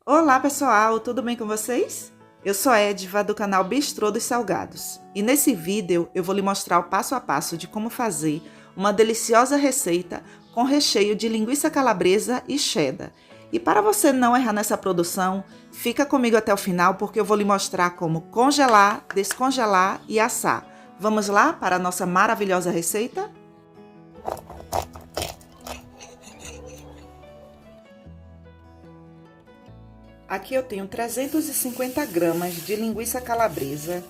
Olá pessoal, tudo bem com vocês? Eu sou a Edva do canal Bistrô dos Salgados e nesse vídeo eu vou lhe mostrar o passo a passo de como fazer uma deliciosa receita com recheio de linguiça calabresa e cheddar. E para você não errar nessa produção, fica comigo até o final porque eu vou lhe mostrar como congelar, descongelar e assar. Vamos lá para a nossa maravilhosa receita? Aqui eu tenho 350 gramas de linguiça calabresa.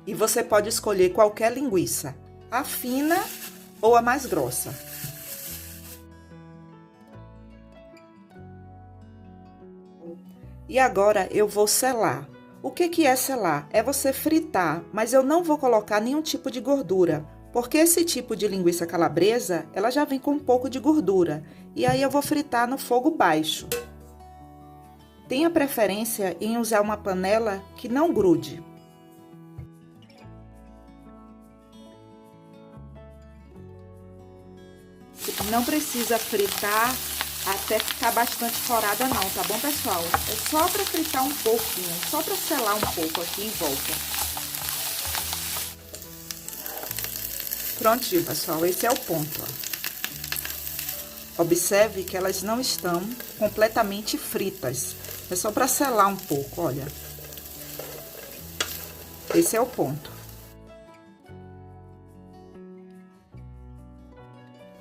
E você pode escolher qualquer linguiça, a fina ou a mais grossa. E agora eu vou selar. O que é selar? É você fritar, mas eu não vou colocar nenhum tipo de gordura, porque esse tipo de linguiça calabresa, ela já vem com um pouco de gordura. E aí eu vou fritar no fogo baixo. Tenha preferência em usar uma panela que não grude. Não precisa fritar até ficar bastante corada não, tá bom, pessoal? É só para fritar um pouquinho, só para selar um pouco aqui em volta. Prontinho, pessoal, esse é o ponto, ó. Observe que elas não estão completamente fritas. É só para selar um pouco, olha. Esse é o ponto.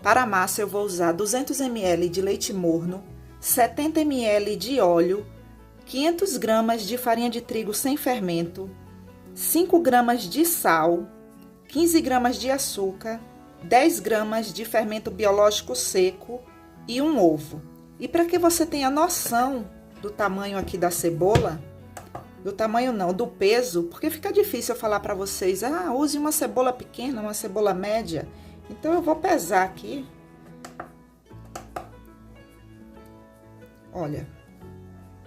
Para a massa, eu vou usar 200 ml de leite morno, 70 ml de óleo, 500 gramas de farinha de trigo sem fermento, 5 gramas de sal, 15 gramas de açúcar, 10 gramas de fermento biológico seco e um ovo. E para que você tenha noção do tamanho aqui da cebola, do tamanho não, do peso, porque fica difícil eu falar para vocês, use uma cebola pequena, uma cebola média. Então, eu vou pesar aqui. Olha,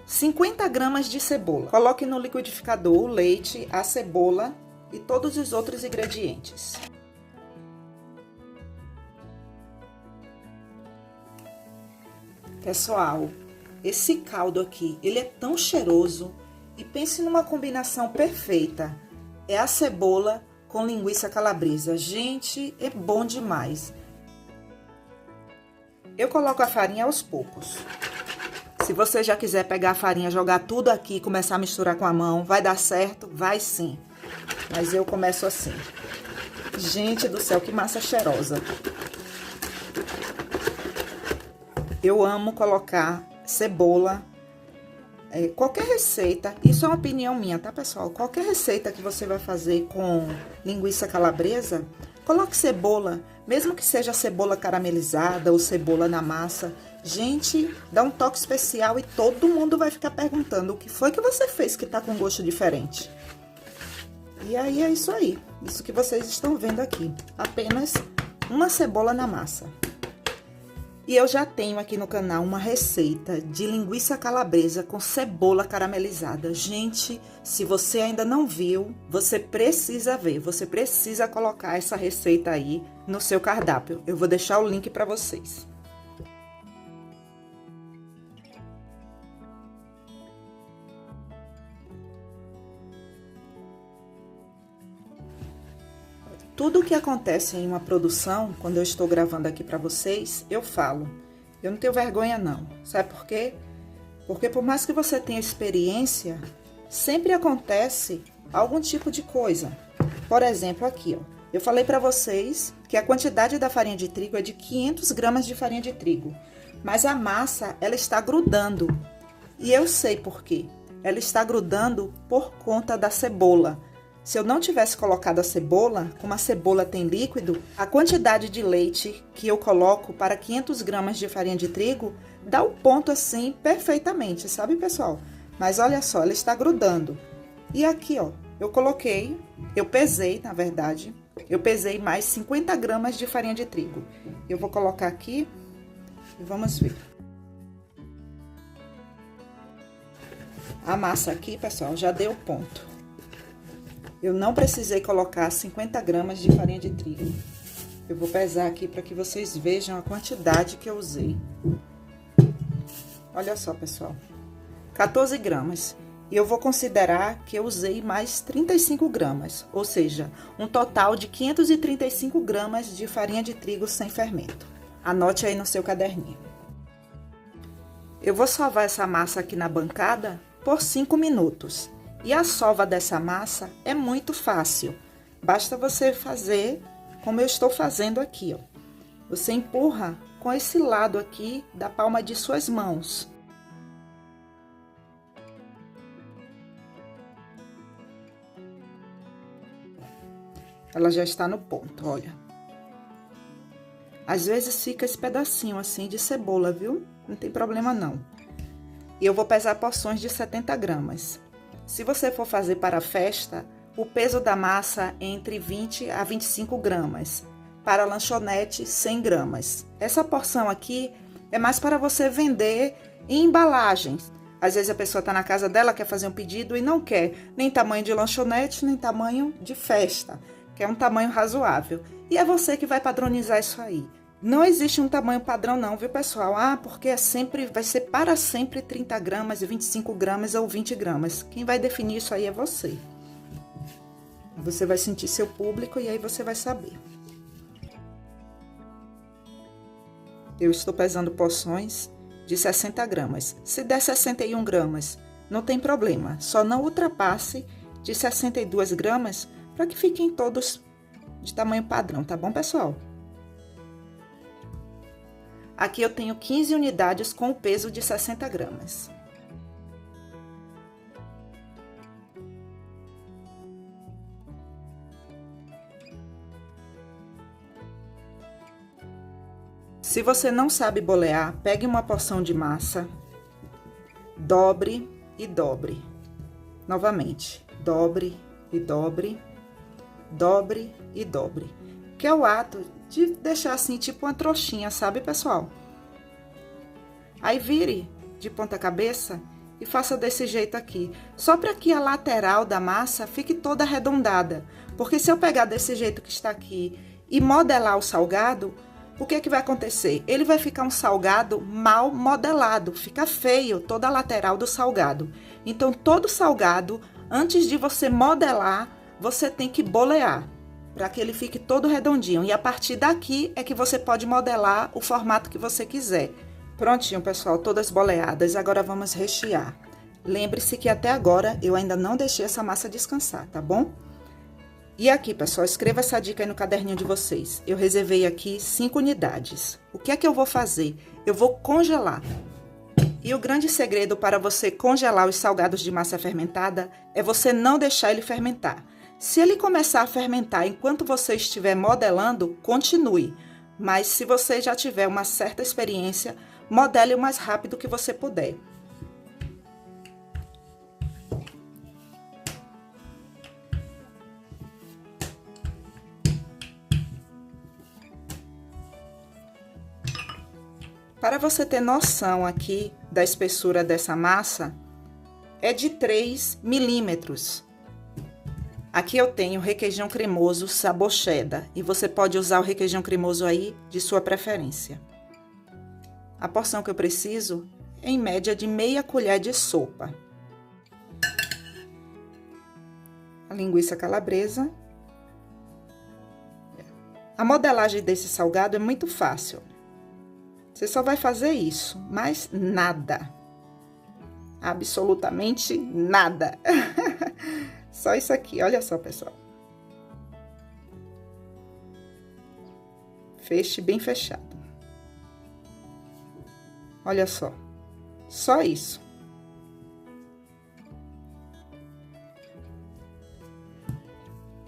50 gramas de cebola. Coloque no liquidificador o leite, a cebola e todos os outros ingredientes. Pessoal, esse caldo aqui, ele é tão cheiroso. E pense numa combinação perfeita. É a cebola com linguiça calabresa. Gente, é bom demais. Eu coloco a farinha aos poucos. Se você já quiser pegar a farinha, jogar tudo aqui e começar a misturar com a mão, vai dar certo? Vai sim. Mas eu começo assim. Gente do céu, que massa cheirosa. Eu amo colocar cebola. Qualquer receita, isso é uma opinião minha, tá, pessoal? Qualquer receita que você vai fazer com linguiça calabresa, coloque cebola, mesmo que seja cebola caramelizada ou cebola na massa. Gente, dá um toque especial e todo mundo vai ficar perguntando o que foi que você fez que tá com gosto diferente. E aí é isso aí, isso que vocês estão vendo aqui, apenas uma cebola na massa. E eu já tenho aqui no canal uma receita de linguiça calabresa com cebola caramelizada. Gente, se você ainda não viu, você precisa ver. Você precisa colocar essa receita aí no seu cardápio. Eu vou deixar o link para vocês. Tudo o que acontece em uma produção, quando eu estou gravando aqui para vocês, eu falo. Eu não tenho vergonha, não. Sabe por quê? Porque por mais que você tenha experiência, sempre acontece algum tipo de coisa. Por exemplo, aqui, ó. Eu falei para vocês que a quantidade da farinha de trigo é de 500 gramas de farinha de trigo. Mas a massa, ela está grudando. E eu sei por quê. Ela está grudando por conta da cebola. Se eu não tivesse colocado a cebola, como a cebola tem líquido, a quantidade de leite que eu coloco para 500 gramas de farinha de trigo dá o ponto assim perfeitamente, sabe, pessoal? Mas olha só, ela está grudando. E aqui, ó, eu pesei, na verdade, eu pesei mais 50 gramas de farinha de trigo. Eu vou colocar aqui e vamos ver. A massa aqui, pessoal, já deu ponto. Eu não precisei colocar 50 gramas de farinha de trigo. Eu vou pesar aqui para que vocês vejam a quantidade que eu usei. Olha só, pessoal. 14 gramas. E eu vou considerar que eu usei mais 35 gramas, ou seja, um total de 535 gramas de farinha de trigo sem fermento. Anote aí no seu caderninho. Eu vou sovar essa massa aqui na bancada por 5 minutos. E a sova dessa massa é muito fácil. Basta você fazer como eu estou fazendo aqui, ó. Você empurra com esse lado aqui da palma de suas mãos. Ela já está no ponto, olha. Às vezes fica esse pedacinho assim de cebola, viu? Não tem problema não. E eu vou pesar porções de 70 gramas. Se você for fazer para a festa, o peso da massa é entre 20 a 25 gramas. Para a lanchonete, 100 gramas. Essa porção aqui é mais para você vender em embalagens. Às vezes a pessoa está na casa dela, quer fazer um pedido e não quer nem tamanho de lanchonete, nem tamanho de festa. Quer um tamanho razoável. E é você que vai padronizar isso aí. Não existe um tamanho padrão não, viu, pessoal? Porque vai ser para sempre 30 gramas, 25 gramas ou 20 gramas. Quem vai definir isso aí é você. Você vai sentir seu público e aí você vai saber. Eu estou pesando porções de 60 gramas. Se der 61 gramas, não tem problema. Só não ultrapasse de 62 gramas para que fiquem todos de tamanho padrão, tá bom, pessoal? Aqui eu tenho 15 unidades com o peso de 60 gramas. Se você não sabe bolear, pegue uma porção de massa, dobre e dobre. Novamente, dobre e dobre, dobre e dobre. Que é o ato de deixar assim, tipo uma trouxinha, sabe, pessoal? Aí vire de ponta cabeça e faça desse jeito aqui. Só para que a lateral da massa fique toda arredondada. Porque se eu pegar desse jeito que está aqui e modelar o salgado, o que é que vai acontecer? Ele vai ficar um salgado mal modelado, fica feio toda a lateral do salgado. Então, todo salgado, antes de você modelar, você tem que bolear, para que ele fique todo redondinho. E a partir daqui é que você pode modelar o formato que você quiser. Prontinho, pessoal, todas boleadas. Agora vamos rechear. Lembre-se que até agora eu ainda não deixei essa massa descansar, tá bom? E aqui, pessoal, escreva essa dica aí no caderninho de vocês. Eu reservei aqui 5 unidades. O que é que eu vou fazer? Eu vou congelar. E o grande segredo para você congelar os salgados de massa fermentada é você não deixar ele fermentar. Se ele começar a fermentar enquanto você estiver modelando, continue. Mas se você já tiver uma certa experiência, modele o mais rápido que você puder. Para você ter noção aqui da espessura dessa massa, é de 3 milímetros. Aqui eu tenho requeijão cremoso sabor cheddar e você pode usar o requeijão cremoso aí de sua preferência. A porção que eu preciso é em média de meia colher de sopa. A linguiça calabresa. A modelagem desse salgado é muito fácil. Você só vai fazer isso, mais nada. Absolutamente nada. Só isso aqui, olha só, pessoal. Feche bem fechado. Olha só. Só isso.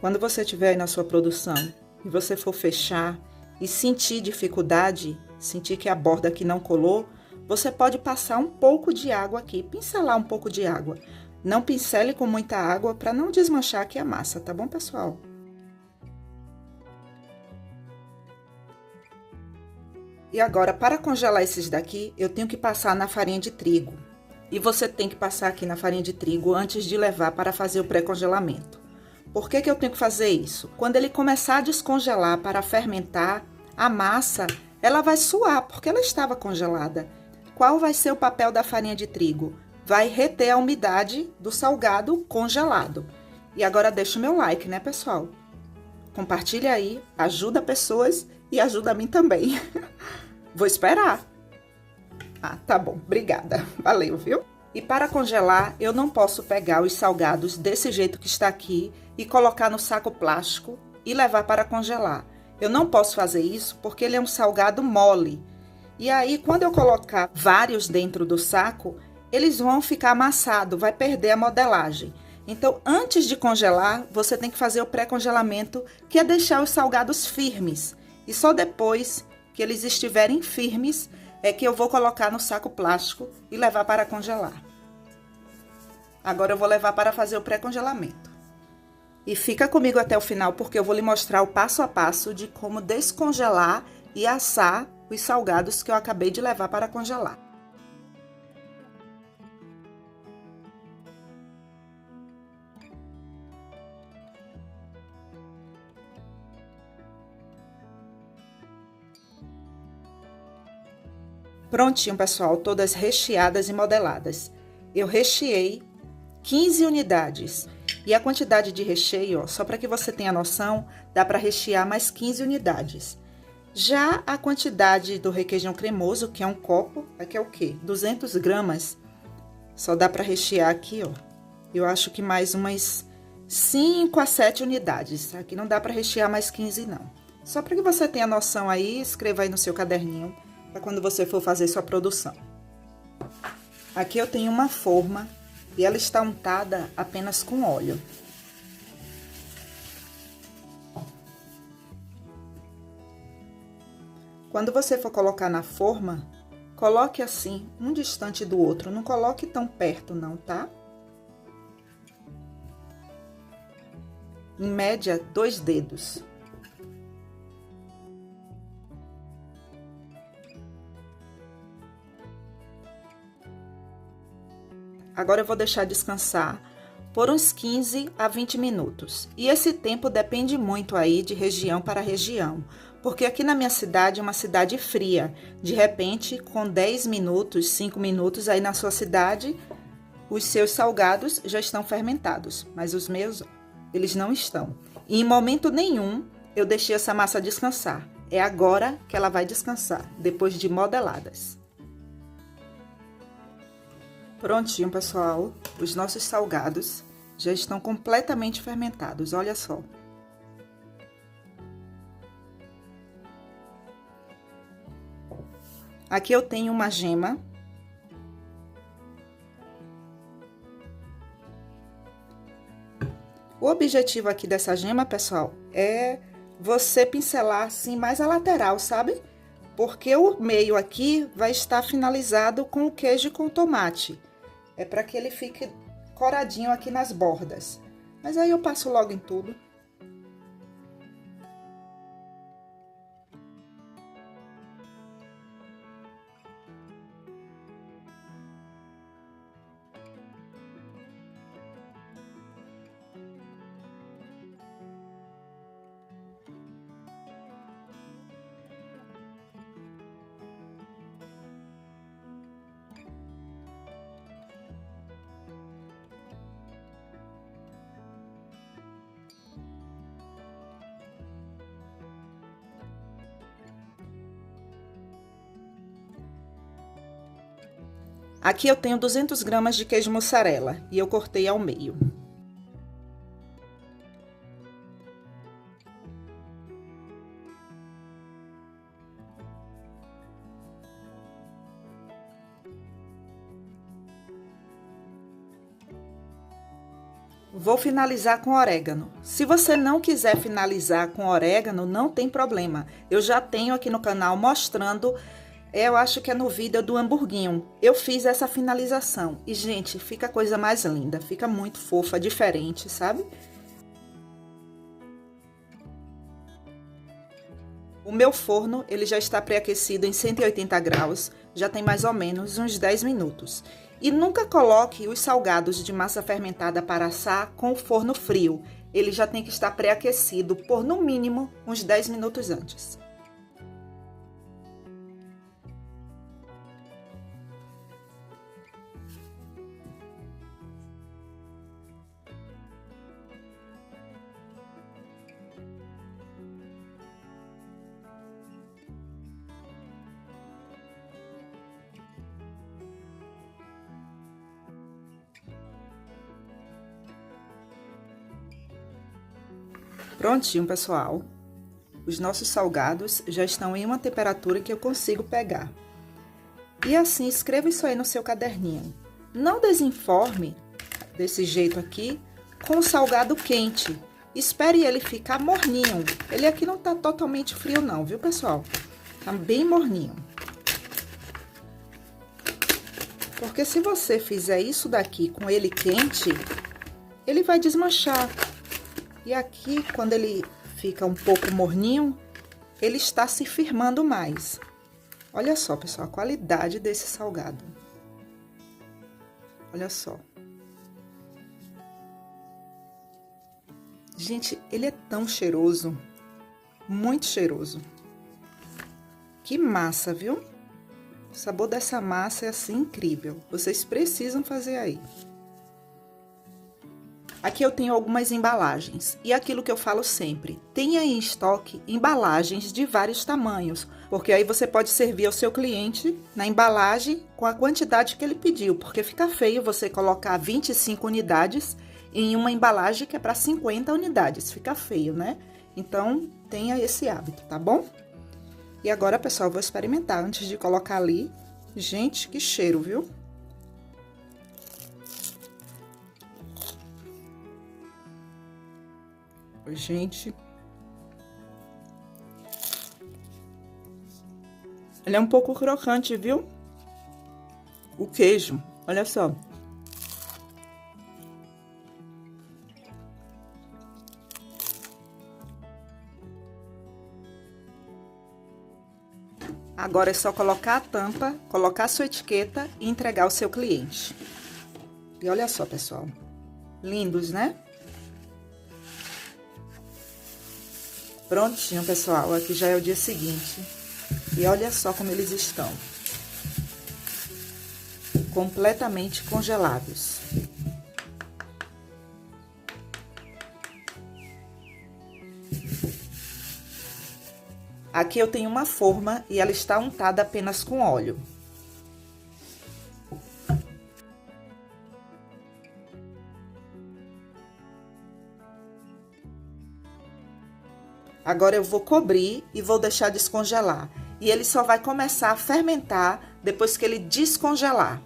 Quando você estiver aí na sua produção e você for fechar e sentir dificuldade, sentir que a borda aqui não colou, você pode passar um pouco de água aqui, pincelar um pouco de água. Não pincele com muita água para não desmanchar aqui a massa, tá bom, pessoal? E agora, para congelar esses daqui, eu tenho que passar na farinha de trigo. E você tem que passar aqui na farinha de trigo antes de levar para fazer o pré-congelamento. Por que que eu tenho que fazer isso? Quando ele começar a descongelar para fermentar, a massa, ela vai suar, porque ela estava congelada. qual vai ser o papel da farinha de trigo? Vai reter a umidade do salgado congelado. E agora deixa o meu like, né, pessoal? Compartilha aí, ajuda pessoas e ajuda a mim também. Vou esperar. Ah, tá bom, obrigada. Valeu, viu? E para congelar, eu não posso pegar os salgados desse jeito que está aqui e colocar no saco plástico e levar para congelar. Eu não posso fazer isso porque ele é um salgado mole. E aí, quando eu colocar vários dentro do saco, eles vão ficar amassados, vai perder a modelagem. Então, antes de congelar, você tem que fazer o pré-congelamento, que é deixar os salgados firmes. E só depois que eles estiverem firmes, é que eu vou colocar no saco plástico e levar para congelar. Agora eu vou levar para fazer o pré-congelamento. E fica comigo até o final, porque eu vou lhe mostrar o passo a passo de como descongelar e assar os salgados que eu acabei de levar para congelar. Prontinho, pessoal, todas recheadas e modeladas. Eu recheei 15 unidades. E a quantidade de recheio, ó, só para que você tenha noção, dá para rechear mais 15 unidades. Já a quantidade do requeijão cremoso, que é um copo, aqui é o quê? 200 gramas. Só dá para rechear aqui, ó. Eu acho que mais umas 5 a 7 unidades. Aqui não dá para rechear mais 15, não. Só para que você tenha noção aí, escreva aí no seu caderninho, para quando você for fazer sua produção. Aqui eu tenho uma forma e ela está untada apenas com óleo. Quando você for colocar na forma, coloque assim, um distante do outro. Não coloque tão perto não, tá? Em média, 2 dedos. Agora eu vou deixar descansar por uns 15 a 20 minutos. E esse tempo depende muito aí de região para região. Porque aqui na minha cidade é uma cidade fria. De repente, com 10 minutos, 5 minutos, aí na sua cidade, os seus salgados já estão fermentados. Mas os meus, eles não estão. E em momento nenhum, eu deixei essa massa descansar. É agora que ela vai descansar, depois de modeladas. Prontinho, pessoal. Os nossos salgados já estão completamente fermentados, olha só. Aqui eu tenho uma gema. O objetivo aqui dessa gema, pessoal, é você pincelar assim mais a lateral, sabe? Porque o meio aqui vai estar finalizado com o queijo com tomate. É para que ele fique coradinho aqui nas bordas. Mas aí eu passo logo em tudo. Aqui eu tenho 200 gramas de queijo mussarela e eu cortei ao meio. Vou finalizar com orégano. Se você não quiser finalizar com orégano, não tem problema. Eu já tenho aqui no canal mostrando, eu acho que é no vídeo do hamburguinho. Eu fiz essa finalização. E, gente, fica a coisa mais linda. Fica muito fofa, diferente, sabe? O meu forno, ele já está pré-aquecido em 180 graus. Já tem mais ou menos uns 10 minutos. E nunca coloque os salgados de massa fermentada para assar com o forno frio. Ele já tem que estar pré-aquecido por, no mínimo, uns 10 minutos antes. Prontinho, pessoal. Os nossos salgados já estão em uma temperatura que eu consigo pegar. E assim, escreva isso aí no seu caderninho. Não desenforme desse jeito aqui com o salgado quente. Espere ele ficar morninho. Ele aqui não tá totalmente frio não, viu, pessoal? Tá bem morninho. Porque se você fizer isso daqui com ele quente, ele vai desmanchar. E aqui, quando ele fica um pouco morninho, ele está se firmando mais. Olha só, pessoal, a qualidade desse salgado. Olha só. Gente, ele é tão cheiroso. Muito cheiroso. Que massa, viu? O sabor dessa massa é assim incrível. Vocês precisam fazer aí. Aqui eu tenho algumas embalagens. E aquilo que eu falo sempre, tenha em estoque embalagens de vários tamanhos. Porque aí você pode servir ao seu cliente na embalagem com a quantidade que ele pediu. Porque fica feio você colocar 25 unidades em uma embalagem que é para 50 unidades. Fica feio, né? Então, tenha esse hábito, tá bom? E agora, pessoal, eu vou experimentar antes de colocar ali. Gente, que cheiro, viu? Gente, ele é um pouco crocante, viu? O queijo, olha só. Agora é só colocar a tampa, colocar a sua etiqueta e entregar ao seu cliente. E olha só, pessoal. Lindos, né? Prontinho, pessoal. Aqui já é o dia seguinte. E olha só como eles estão. Completamente congelados. Aqui eu tenho uma forma e ela está untada apenas com óleo. Agora eu vou cobrir e vou deixar descongelar. E ele só vai começar a fermentar depois que ele descongelar.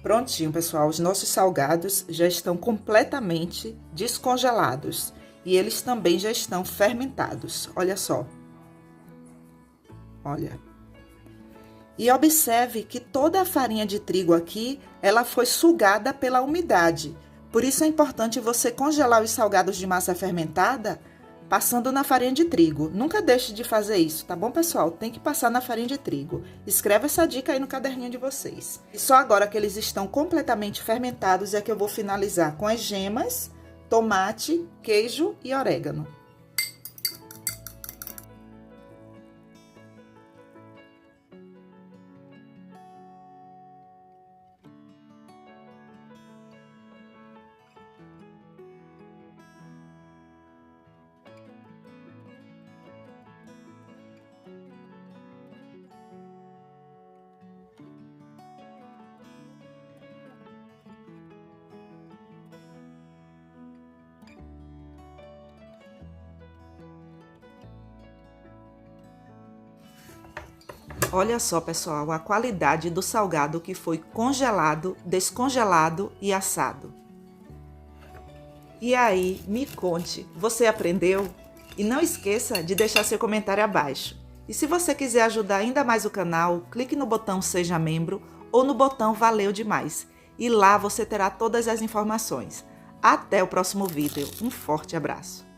Prontinho, pessoal. Os nossos salgados já estão completamente descongelados. E eles também já estão fermentados. Olha só. Olha. E observe que toda a farinha de trigo aqui, ela foi sugada pela umidade. Por isso é importante você congelar os salgados de massa fermentada passando na farinha de trigo. Nunca deixe de fazer isso, tá bom, pessoal? Tem que passar na farinha de trigo. Escreve essa dica aí no caderninho de vocês. E só agora que eles estão completamente fermentados é que eu vou finalizar com as gemas, tomate, queijo e orégano. Olha só, pessoal, a qualidade do salgado que foi congelado, descongelado e assado. E aí, me conte, você aprendeu? E não esqueça de deixar seu comentário abaixo. E se você quiser ajudar ainda mais o canal, clique no botão Seja Membro ou no botão Valeu Demais. E lá você terá todas as informações. Até o próximo vídeo. Um forte abraço.